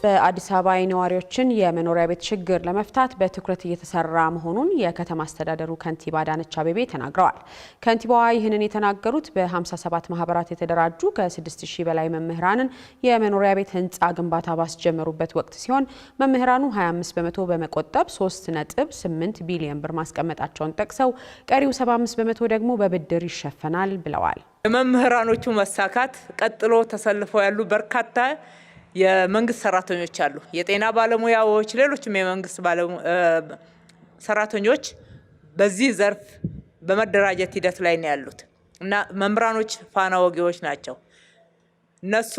በአዲስ አበባ ነዋሪዎችን የመኖሪያ ቤት ችግር ለመፍታት በትኩረት እየተሰራ መሆኑን የከተማ አስተዳደሩ ከንቲባ አዳነች አቤቤ ተናግረዋል። ከንቲባዋ ይህንን የተናገሩት በ57 ማህበራት የተደራጁ ከ6000 በላይ መምህራንን የመኖሪያ ቤት ህንፃ ግንባታ ባስጀመሩበት ወቅት ሲሆን መምህራኑ 25 በመቶ በመቆጠብ 3.8 ቢሊዮን ብር ማስቀመጣቸውን ጠቅሰው ቀሪው 75 በመቶ ደግሞ በብድር ይሸፈናል ብለዋል። የመምህራኖቹ መሳካት ቀጥሎ ተሰልፈው ያሉ በርካታ የመንግስት ሰራተኞች አሉ። የጤና ባለሙያዎች፣ ሌሎችም የመንግስት ሰራተኞች በዚህ ዘርፍ በመደራጀት ሂደት ላይ ነው ያሉት እና መምህራኖች ፋና ወጊዎች ናቸው። እነሱ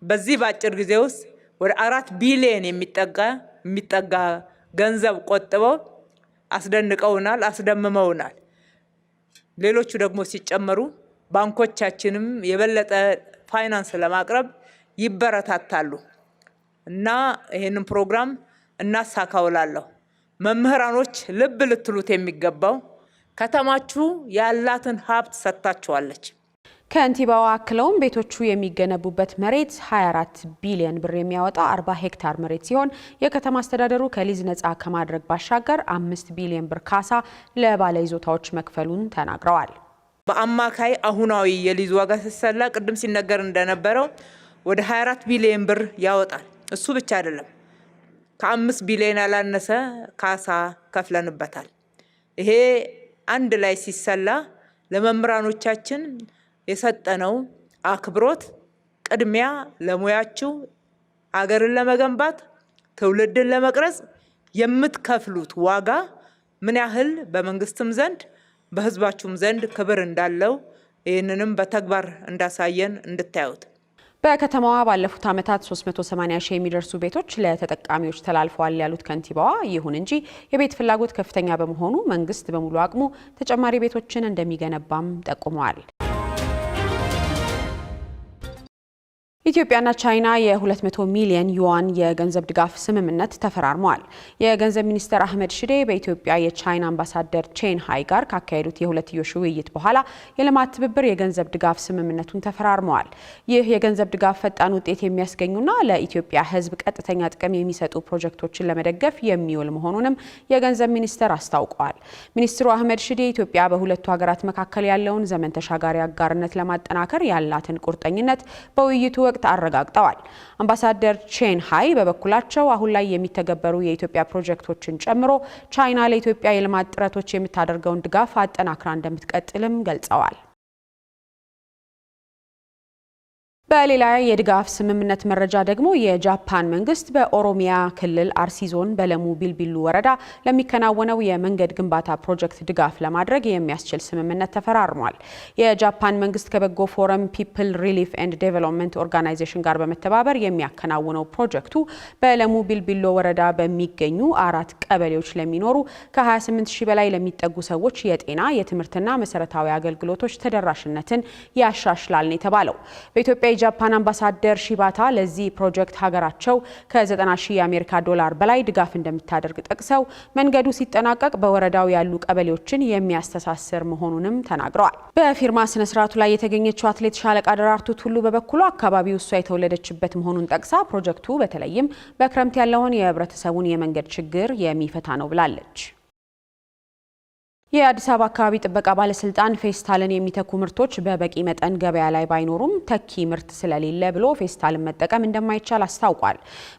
በዚህ ባጭር ጊዜ ውስጥ ወደ 4 ቢሊዮን የሚጠጋ ገንዘብ ቆጥበው አስደንቀውናል፣ አስደምመውናል። ሌሎቹ ደግሞ ሲጨመሩ ባንኮቻችንም የበለጠ ፋይናንስ ለማቅረብ ይበረታታሉ እና ይሄንን ፕሮግራም እናሳካውላለሁ። መምህራኖች ልብ ልትሉት የሚገባው ከተማችሁ ያላትን ሀብት ሰጥታችኋለች። ከንቲባዋ አክለውም ቤቶቹ የሚገነቡበት መሬት 24 ቢሊዮን ብር የሚያወጣ 40 ሄክታር መሬት ሲሆን የከተማ አስተዳደሩ ከሊዝ ነፃ ከማድረግ ባሻገር 5 ቢሊዮን ብር ካሳ ለባለይዞታዎች መክፈሉን ተናግረዋል። በአማካይ አሁናዊ የሊዝ ዋጋ ሲሰላ ቅድም ሲነገር እንደነበረው ወደ 24 ቢሊዮን ብር ያወጣል። እሱ ብቻ አይደለም፣ ከ5 ቢሊዮን ያላነሰ ካሳ ከፍለንበታል። ይሄ አንድ ላይ ሲሰላ ለመምህራኖቻችን የሰጠነው አክብሮት ቅድሚያ ለሙያችሁ አገርን ለመገንባት ትውልድን ለመቅረጽ የምትከፍሉት ዋጋ ምን ያህል በመንግስትም ዘንድ በህዝባችሁም ዘንድ ክብር እንዳለው ይህንንም በተግባር እንዳሳየን እንድታዩት። በከተማዋ ባለፉት ዓመታት 380 ሺህ የሚደርሱ ቤቶች ለተጠቃሚዎች ተላልፈዋል ያሉት ከንቲባዋ፣ ይሁን እንጂ የቤት ፍላጎት ከፍተኛ በመሆኑ መንግስት በሙሉ አቅሙ ተጨማሪ ቤቶችን እንደሚገነባም ጠቁመዋል። ኢትዮጵያና ቻይና የ200 ሚሊዮን ዩዋን የገንዘብ ድጋፍ ስምምነት ተፈራርመዋል። የገንዘብ ሚኒስትር አህመድ ሽዴ በኢትዮጵያ የቻይና አምባሳደር ቼን ሃይ ጋር ካካሄዱት የሁለትዮሽ ውይይት በኋላ የልማት ትብብር የገንዘብ ድጋፍ ስምምነቱን ተፈራርመዋል። ይህ የገንዘብ ድጋፍ ፈጣን ውጤት የሚያስገኙና ለኢትዮጵያ ሕዝብ ቀጥተኛ ጥቅም የሚሰጡ ፕሮጀክቶችን ለመደገፍ የሚውል መሆኑንም የገንዘብ ሚኒስትር አስታውቀዋል። ሚኒስትሩ አህመድ ሽዴ ኢትዮጵያ በሁለቱ ሀገራት መካከል ያለውን ዘመን ተሻጋሪ አጋርነት ለማጠናከር ያላትን ቁርጠኝነት በውይይቱ ወቅት አረጋግጠዋል። አምባሳደር ቼን ሃይ በበኩላቸው አሁን ላይ የሚተገበሩ የኢትዮጵያ ፕሮጀክቶችን ጨምሮ ቻይና ለኢትዮጵያ የልማት ጥረቶች የምታደርገውን ድጋፍ አጠናክራ እንደምትቀጥልም ገልጸዋል። በሌላ የድጋፍ ስምምነት መረጃ ደግሞ የጃፓን መንግስት በኦሮሚያ ክልል አርሲ ዞን በለሙ ቢልቢሉ ወረዳ ለሚከናወነው የመንገድ ግንባታ ፕሮጀክት ድጋፍ ለማድረግ የሚያስችል ስምምነት ተፈራርሟል። የጃፓን መንግስት ከበጎ ፎረም ፒፕል ሪሊፍ ኤንድ ዴቨሎፕመንት ኦርጋናይዜሽን ጋር በመተባበር የሚያከናውነው ፕሮጀክቱ በለሙ ቢልቢሎ ወረዳ በሚገኙ 4 ቀበሌዎች ለሚኖሩ ከ28 ሺህ በላይ ለሚጠጉ ሰዎች የጤና፣ የትምህርትና መሰረታዊ አገልግሎቶች ተደራሽነትን ያሻሽላል ነው የተባለው። በኢትዮጵያ የጃፓን አምባሳደር ሺባታ ለዚህ ፕሮጀክት ሀገራቸው ከ90 ሺህ የአሜሪካ ዶላር በላይ ድጋፍ እንደምታደርግ ጠቅሰው መንገዱ ሲጠናቀቅ በወረዳው ያሉ ቀበሌዎችን የሚያስተሳስር መሆኑንም ተናግረዋል። በፊርማ ስነ ስርዓቱ ላይ የተገኘችው አትሌት ሻለቃ ደራርቱ ቱሉ በበኩሉ አካባቢው እሷ የተወለደችበት መሆኑን ጠቅሳ ፕሮጀክቱ በተለይም በክረምት ያለውን የህብረተሰቡን የመንገድ ችግር የሚፈታ ነው ብላለች። የአዲስ አበባ አካባቢ ጥበቃ ባለስልጣን ፌስታልን የሚተኩ ምርቶች በበቂ መጠን ገበያ ላይ ባይኖሩም ተኪ ምርት ስለሌለ ብሎ ፌስታልን መጠቀም እንደማይቻል አስታውቋል።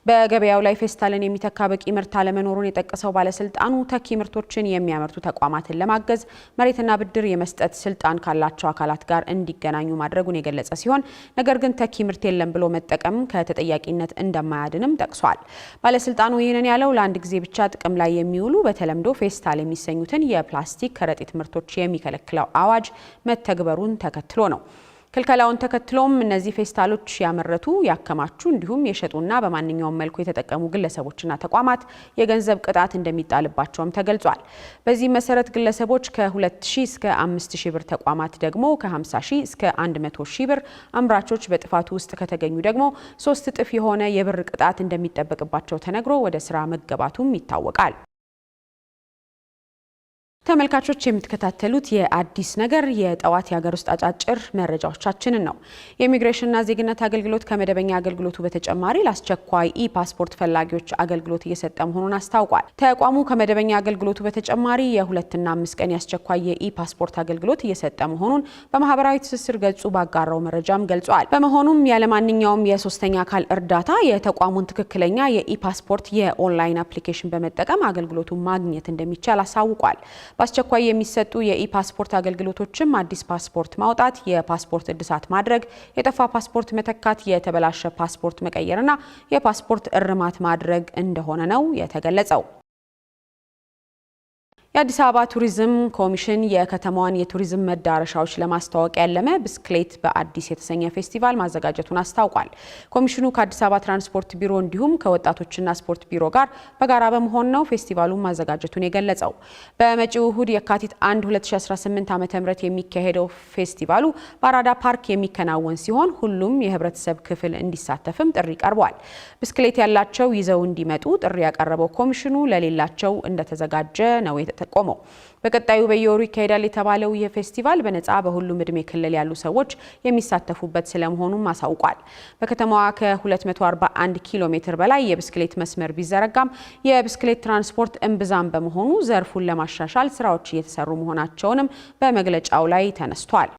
በገበያው ላይ ፌስታልን የሚተካ በቂ ምርት አለመኖሩን የጠቀሰው ባለስልጣኑ ተኪ ምርቶችን የሚያመርቱ ተቋማትን ለማገዝ መሬትና ብድር የመስጠት ስልጣን ካላቸው አካላት ጋር እንዲገናኙ ማድረጉን የገለጸ ሲሆን ነገር ግን ተኪ ምርት የለም ብሎ መጠቀም ከተጠያቂነት እንደማያድንም ጠቅሷል። ባለስልጣኑ ይህንን ያለው ለአንድ ጊዜ ብቻ ጥቅም ላይ የሚውሉ በተለምዶ ፌስታል የሚሰኙትን የፕላስቲክ ከረጢት ምርቶች የሚከለክለው አዋጅ መተግበሩን ተከትሎ ነው። ክልከላውን ተከትሎም እነዚህ ፌስታሎች ያመረቱ፣ ያከማቹ እንዲሁም የሸጡና በማንኛውም መልኩ የተጠቀሙ ግለሰቦችና ተቋማት የገንዘብ ቅጣት እንደሚጣልባቸውም ተገልጿል። በዚህ መሰረት ግለሰቦች ከ2000 እስከ 5000 ብር፣ ተቋማት ደግሞ ከ50,000 እስከ 100,000 ብር፣ አምራቾች በጥፋቱ ውስጥ ከተገኙ ደግሞ 3 እጥፍ የሆነ የብር ቅጣት እንደሚጠበቅባቸው ተነግሮ ወደ ስራ መገባቱም ይታወቃል። ተመልካቾች የምትከታተሉት የአዲስ ነገር የጠዋት የሀገር ውስጥ አጫጭር መረጃዎቻችንን ነው። የኢሚግሬሽንና ዜግነት አገልግሎት ከመደበኛ አገልግሎቱ በተጨማሪ ለአስቸኳይ ኢ-ፓስፖርት ፈላጊዎች አገልግሎት እየሰጠ መሆኑን አስታውቋል። ተቋሙ ከመደበኛ አገልግሎቱ በተጨማሪ የ2 እና 5 ቀን የአስቸኳይ የኢ-ፓስፖርት አገልግሎት እየሰጠ መሆኑን በማህበራዊ ትስስር ገጹ ባጋራው መረጃም ገልጿል። በመሆኑም ያለማንኛውም የሶስተኛ አካል እርዳታ የተቋሙን ትክክለኛ የኢ-ፓስፖርት የኦንላይን አፕሊኬሽን በመጠቀም አገልግሎቱን ማግኘት እንደሚቻል አሳውቋል። በአስቸኳይ የሚሰጡ የኢ-ፓስፖርት አገልግሎቶችም አዲስ ፓስፖርት ማውጣት፣ የፓስፖርት እድሳት ማድረግ፣ የጠፋ ፓስፖርት መተካት፣ የተበላሸ ፓስፖርት መቀየርና የፓስፖርት እርማት ማድረግ እንደሆነ ነው የተገለጸው። የአዲስ አበባ ቱሪዝም ኮሚሽን የከተማዋን የቱሪዝም መዳረሻዎች ለማስተዋወቅ ያለመ ብስክሌት በአዲስ የተሰኘ ፌስቲቫል ማዘጋጀቱን አስታውቋል። ኮሚሽኑ ከአዲስ አበባ ትራንስፖርት ቢሮ እንዲሁም ከወጣቶችና ስፖርት ቢሮ ጋር በጋራ በመሆን ነው ፌስቲቫሉን ማዘጋጀቱን የገለጸው። በመጪው እሁድ የካቲት 1 2018 ዓ.ም የሚካሄደው ፌስቲቫሉ በአራዳ ፓርክ የሚከናወን ሲሆን ሁሉም የህብረተሰብ ክፍል እንዲሳተፍም ጥሪ ቀርቧል። ብስክሌት ያላቸው ይዘው እንዲመጡ ጥሪ ያቀረበው ኮሚሽኑ ለሌላቸው እንደተዘጋጀ ነው ተቆመው። በቀጣዩ በየወሩ ይካሄዳል የተባለው ይህ ፌስቲቫል በነፃ በሁሉም እድሜ ክልል ያሉ ሰዎች የሚሳተፉበት ስለመሆኑም አሳውቋል። በከተማዋ ከ241 ኪሎ ሜትር በላይ የብስክሌት መስመር ቢዘረጋም የብስክሌት ትራንስፖርት እምብዛም በመሆኑ ዘርፉን ለማሻሻል ስራዎች እየተሰሩ መሆናቸውንም በመግለጫው ላይ ተነስቷል።